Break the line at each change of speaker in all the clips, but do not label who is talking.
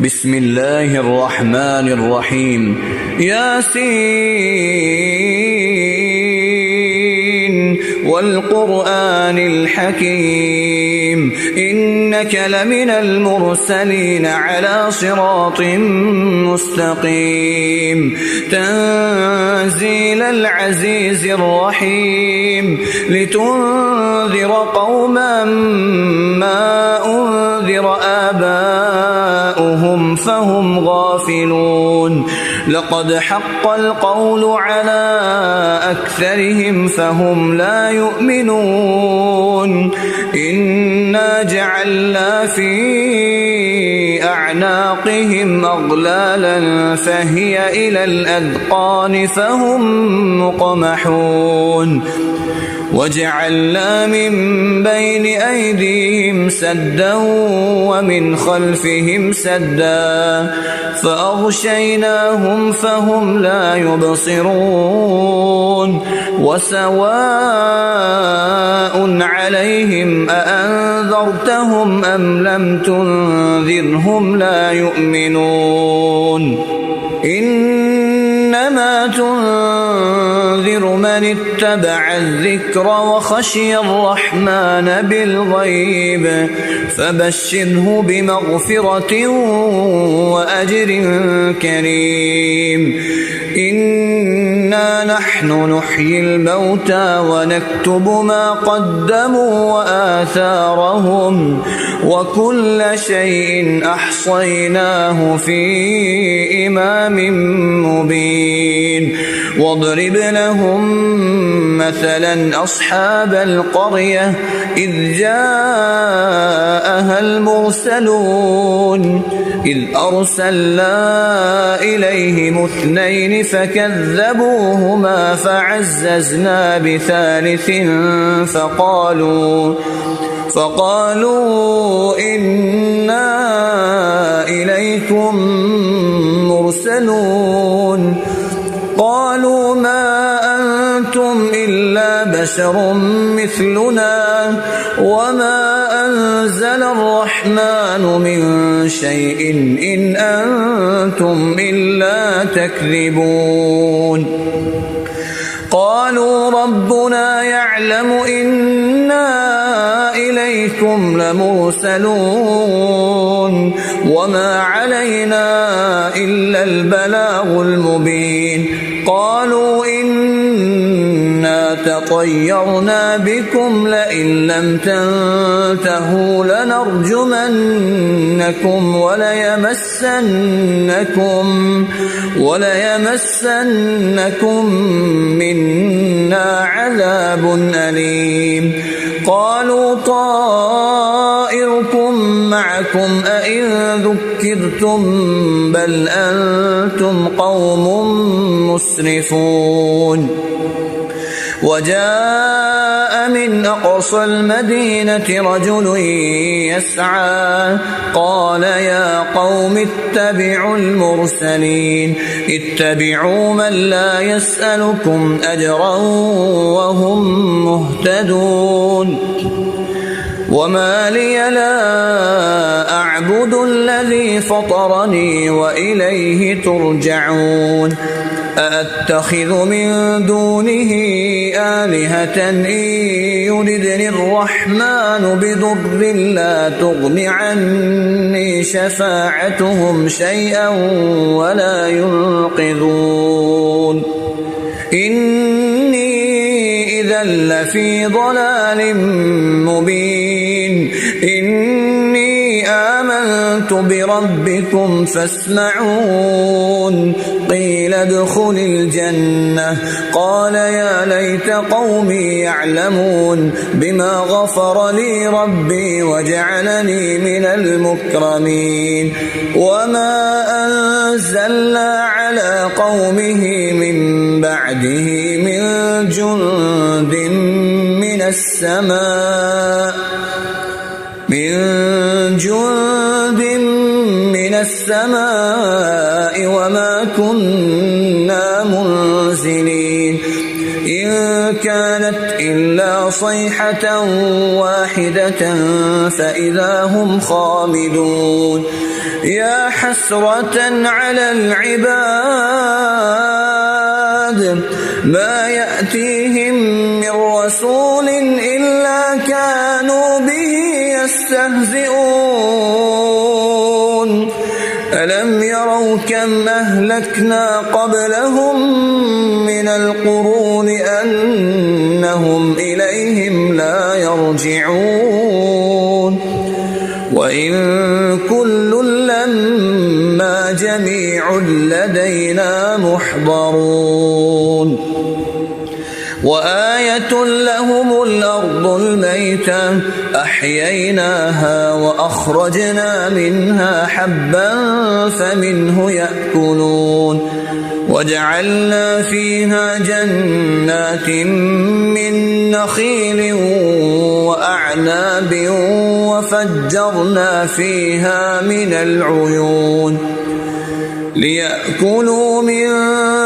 بسم الله الرحمن الرحيم ياسين والقرآن الحكيم إنك لمن المرسلين على صراط مستقيم تنزيل العزيز الرحيم لتنذر قوما ما أنذر آباؤهم فهم غافلون لقد حق القول على أكثرهم فهم لا يؤمنون إنا جعلنا في أعناقهم أغلالا فهي إلى الأذقان فهم مقمحون وجعلنا من بين أيديهم سدا ومن خلفهم سدا فأغشيناهم فهم لا يبصرون وسواء عليهم أأنذرتهم أم لم تنذرهم لا يؤمنون إنما تنذر من اتبع الذكر وخشي الرحمن بالغيب فبشره بمغفرة وأجر كريم إنا نحن نحيي الموتى ونكتب ما قدموا وآثارهم وكل شيء أحصيناه في إمام مبين واضرب لهم مثلا أصحاب القرية إذ جاءها المرسلون إذ أرسلنا إليهم اثنين فكذبوهما فعززنا بثالث فقالوا إنا إليكم مرسلون قالوا ما أنتم إلا بشر مثلنا وما أنزل الرحمن من شيء إن أنتم إلا تكذبون قالوا ربنا يعلم إنا إليكم لمرسلون وما علينا إلا البلاغ المبين قالوا إنا تطيرنا بكم لئن لم تنتهوا لنرجمنكم وليمسنكم منا عذاب أليم قالوا طائركم معكم أئن ذكرتم بل أنتم قوم مسرفون وجاء من أقصى المدينة رجل يسعى قال يا قوم اتبعوا المرسلين اتبعوا من لا يسألكم أجرا وهم مهتدون وما لي لا أعبد الذي فطرني وإليه ترجعون أأتخذ من دونه آلهة إن يردني الرحمن بضر لا تغن عني شفاعتهم شيئا ولا ينقذون إني إذا لفي ضلال مبين إني آمنت بربكم فاسمعون قيل ادخل الجنة قال يا ليت قومي يعلمون بما غفر لي ربي وجعلني من المكرمين وما أنزلنا على قومه من بعده من جند من السماء وما كنا منزلين إن كانت إلا صيحة واحدة فإذا هم خامدون يا حسرة على العباد ما يأتيهم من رسول إلا كانوا به يستهزئون ألم يروا كم أهلكنا قبلهم من القرون أنهم إليهم لا يرجعون وإن كل لما جميع لدينا محضرون وآية لهم الأرض الميتة أحييناها وأخرجنا منها حبا فمنه يأكلون وجعلنا فيها جنات من نخيل وأعناب وفجرنا فيها من العيون ليأكلوا من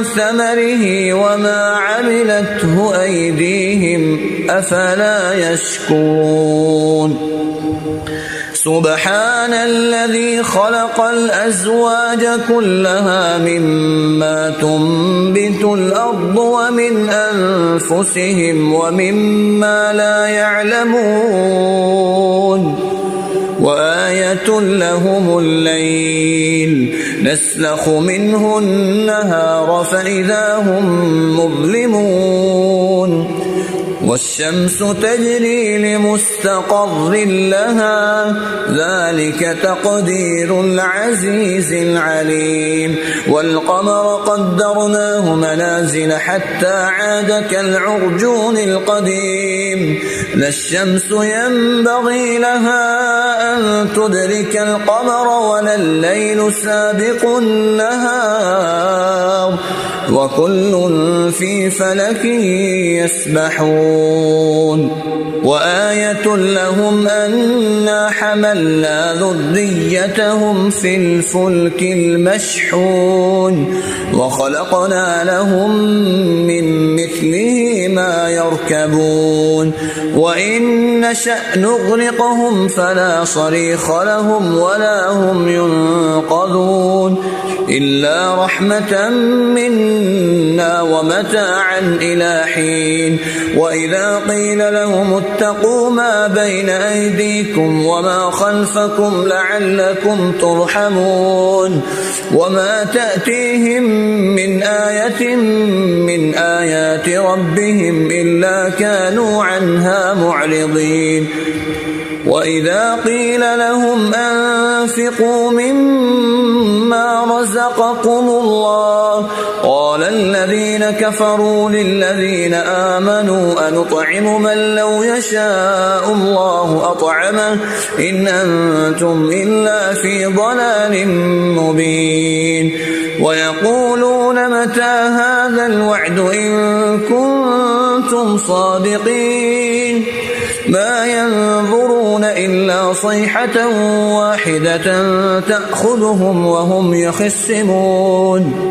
ثمره وما عملته أيديهم أفلا يشكرون سبحان الذي خلق الأزواج كلها مما تنبت الأرض ومن أنفسهم ومما لا يعلمون وآية لهم الليل نسلخ منه النهار فإذا هم مظلمون والشمس تجري لمستقر لها ذلك تقدير العزيز العليم والقمر قدرناه منازل حتى عاد كالعرجون القديم لا الشمس ينبغي لها أن تدرك القمر ولا الليل سابق النهار وكل في فلك يسبحون وآية لهم أنا حملنا ذريتهم في الفلك المشحون وخلقنا لهم من مثله ما يركبون وإن نشأ نغرقهم فلا صريخ لهم ولا هم ينقذون إلا رحمة منا ومتاعا إلى حين وإذا قيل لهم اتقوا ما بين أيديكم وما خلفكم لعلكم ترحمون وما تأتيهم من آية من آيات ربهم إلا كانوا عنها معرضين وإذا قيل لهم أنفقوا مما رزقكم الله قال الذين كفروا للذين آمنوا أنطعم من لو يشاء الله أطعمه إن أنتم إلا في ضلال مبين ويقولون متى هذا الوعد إن كنتم صادقين ما ينظرون إلا صيحة واحدة تأخذهم وهم يخصمون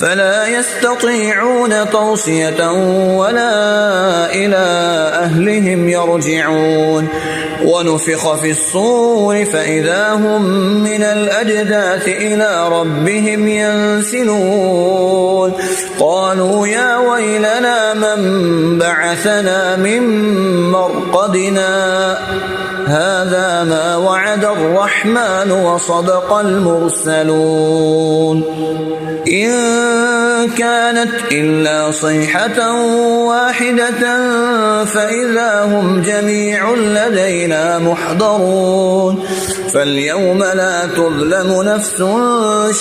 فلا يستطيعون توصية ولا إلى أهلهم يرجعون ونفخ في الصور فإذا هم من الأجداث إلى ربهم ينسلون قالوا يا ويلنا من بعثنا من مرقدنا هذا ما وعد الرحمن وصدق المرسلون إن كانت إلا صيحة واحدة فإذا هم جميع لدينا محضرون فاليوم لا تظلم نفس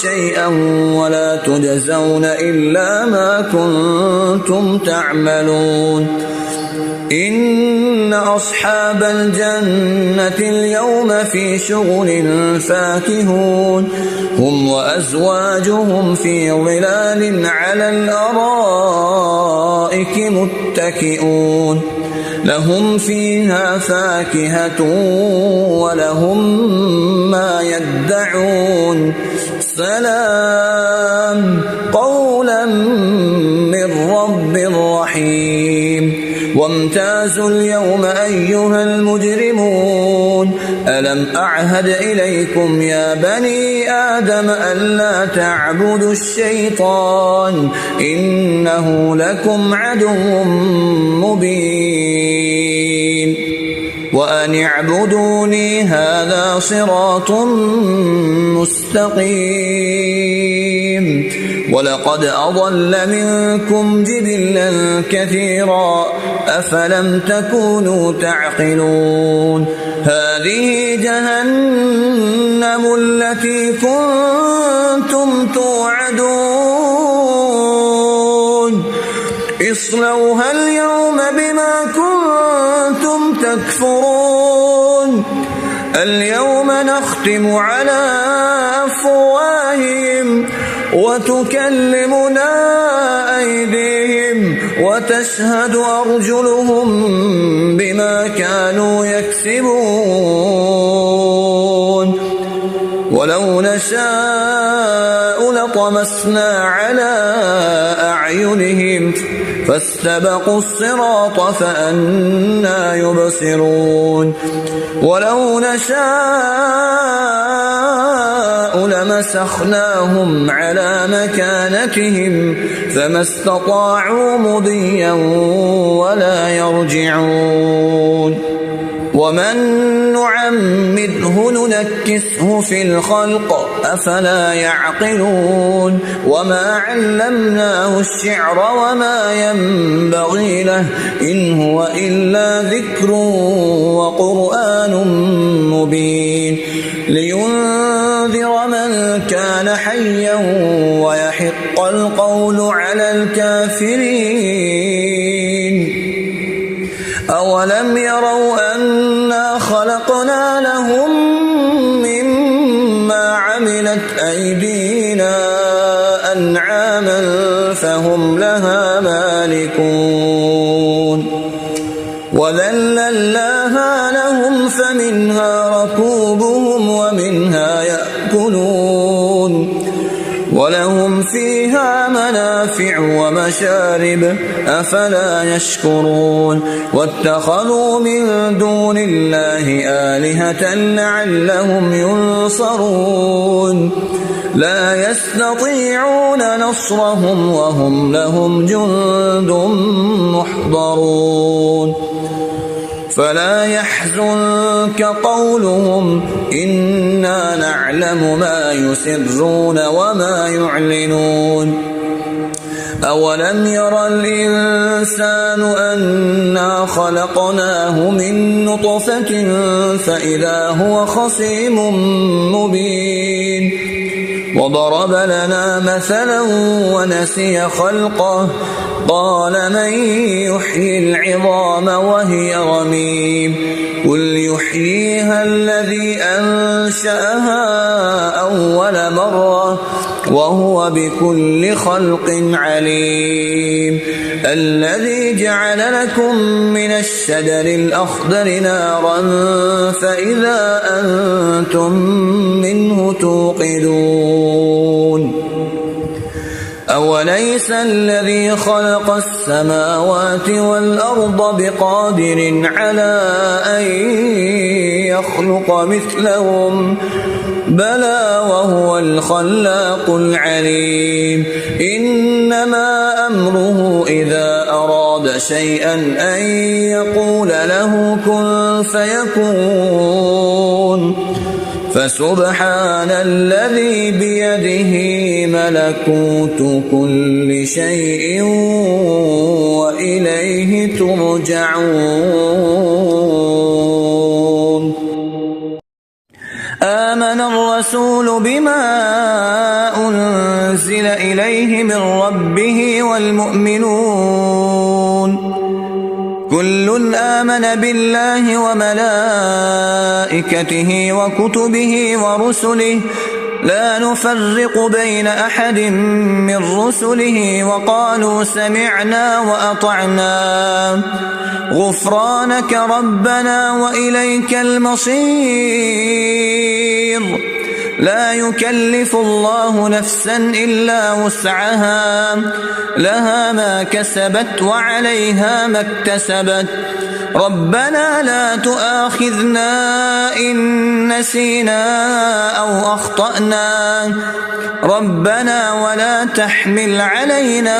شيئا ولا تجزون إلا ما كنتم تعملون إن أصحاب الجنة اليوم في شغل فاكهون هم وأزواجهم في ظلال على الأرائك متكئون لهم فيها فاكهة ولهم ما يدعون سلام قولا من رب رحيم وامتازوا اليوم أيها المجرمون ألم أعهد إليكم يا بني آدم ألا تعبدوا الشيطان إنه لكم عدو مبين وأن اعبدوني هذا صراط مستقيم ولقد أضل منكم جبلا كثيرا أفلم تكونوا تعقلون هذه جهنم التي كنتم توعدون اصلوها اليوم بما كنتم تكفرون اليوم نختم على أفواههم وتكلمنا أيديهم وتشهد أرجلهم بما كانوا يكسبون ولو نشاء لطمسنا على أعينهم فاستبقوا الصراط فأنى يبصرون ولو نشاء لمسخناهم على مكانتهم فما استطاعوا مضيا ولا يرجعون ومن نعمره ننكسه في الخلق أفلا يعقلون وما علمناه الشعر وما ينبغي له إن هو إلا ذكر وقرآن مبين لينذر من كان حيا ويحق القول على الكافرين أولم يروا أنا خلقنا لهم مما عملت أيدينا أنعاما فهم لها مالكون وذللناها لهم فمنها ركوبهم ومنها يأكلون ولهم فيها منافع ومشارب أفلا يشكرون واتخذوا من دون الله آلهة لعلهم ينصرون لا يستطيعون نصرهم وهم لهم جند محضرون فلا يحزنك قولهم إنا نعلم ما يسرون وما يعلنون أولم ير الإنسان أنا خلقناه من نطفة فإذا هو خصيم مبين وضرب لنا مثلا ونسي خلقه قال من يحيي العظام وهي رميم قل يحييها الذي أنشأها أول مرة وهو بكل خلق عليم الذي جعل لكم من الشجر الأخضر نارا فإذا أنتم منه توقدون أوليس الذي خلق السماوات والأرض بقادر على أن يخلق مثلهم بلى وهو الخلاق العليم إنما أمره إذا أراد شيئا أن يقول له كن فيكون فسبحان الذي بيده ملكوت كل شيء وإليه ترجعون آمن الرسول بما أنزل إليه من ربه والمؤمنون كل آمن بالله وملائكته وكتبه ورسله لا نفرق بين أحد من رسله وقالوا سمعنا وأطعنا غفرانك ربنا وإليك المصير لا يكلف الله نفسا إلا وسعها، لها ما كسبت وعليها ما اكتسبت. ربنا لا تؤاخذنا إن نسينا أو أخطأنا، ربنا ولا تحمل علينا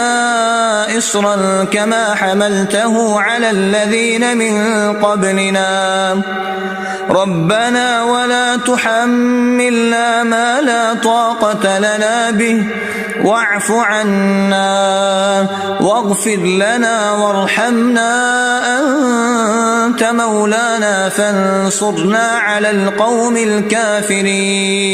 إصرا كما حملته على الذين من قبلنا، ربنا ولا تحملنا ما لا طاقة لنا به، واعف عنا واغفر لنا وارحمنا، أنت مولانا فانصرنا على القوم الكافرين.